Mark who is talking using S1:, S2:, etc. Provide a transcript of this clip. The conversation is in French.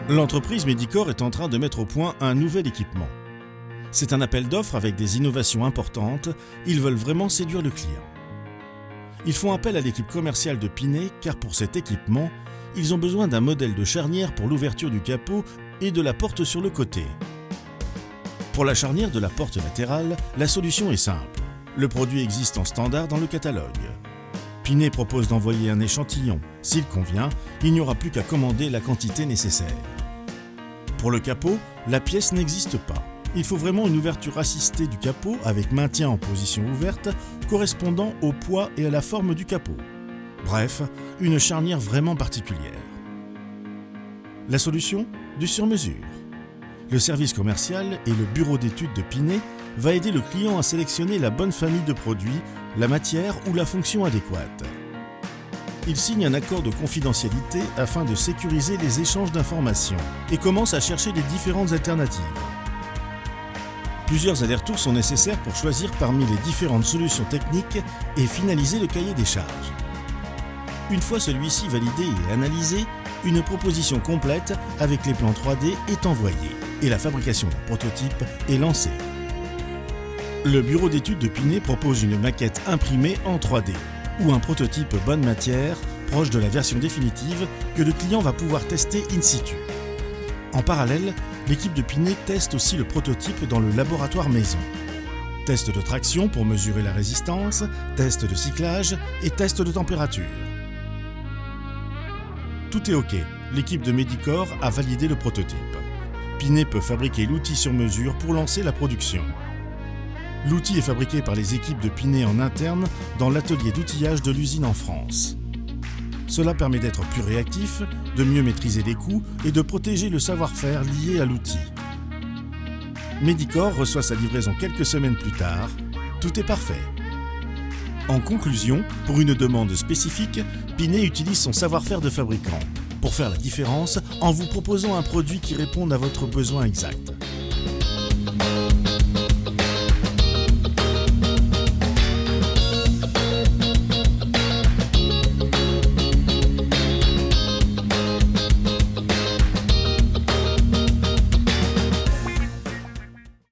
S1: L'entreprise Medicor est en train de mettre au point un nouvel équipement. C'est un appel d'offres avec des innovations importantes, ils veulent vraiment séduire le client. Ils font appel à l'équipe commerciale de Pinet car pour cet équipement, ils ont besoin d'un modèle de charnière pour l'ouverture du capot et de la porte sur le côté. Pour la charnière de la porte latérale, la solution est simple. Le produit existe en standard dans le catalogue. Pinet propose d'envoyer un échantillon. S'il convient, il n'y aura plus qu'à commander la quantité nécessaire. Pour le capot, la pièce n'existe pas. Il faut vraiment une ouverture assistée du capot avec maintien en position ouverte correspondant au poids et à la forme du capot. Bref, une charnière vraiment particulière. La solution ? Du sur-mesure. Le service commercial et le bureau d'études de Pinet va aider le client à sélectionner la bonne famille de produits, la matière ou la fonction adéquate. Il signe un accord de confidentialité afin de sécuriser les échanges d'informations et commence à chercher les différentes alternatives. Plusieurs allers-retours sont nécessaires pour choisir parmi les différentes solutions techniques et finaliser le cahier des charges. Une fois celui-ci validé et analysé, une proposition complète avec les plans 3D est envoyée et la fabrication d'un prototype est lancée. Le bureau d'études de Pinet propose une maquette imprimée en 3D ou un prototype bonne matière proche de la version définitive que le client va pouvoir tester in situ. En parallèle, l'équipe de Pinet teste aussi le prototype dans le laboratoire maison. Test de traction pour mesurer la résistance, test de cyclage et test de température. Tout est OK, l'équipe de Medicor a validé le prototype. Pinet peut fabriquer l'outil sur mesure pour lancer la production. L'outil est fabriqué par les équipes de Pinet en interne dans l'atelier d'outillage de l'usine en France. Cela permet d'être plus réactif, de mieux maîtriser les coûts et de protéger le savoir-faire lié à l'outil. Medicor reçoit sa livraison quelques semaines plus tard. Tout est parfait. En conclusion, pour une demande spécifique, Pinet utilise son savoir-faire de fabricant pour faire la différence en vous proposant un produit qui réponde à votre besoin exact.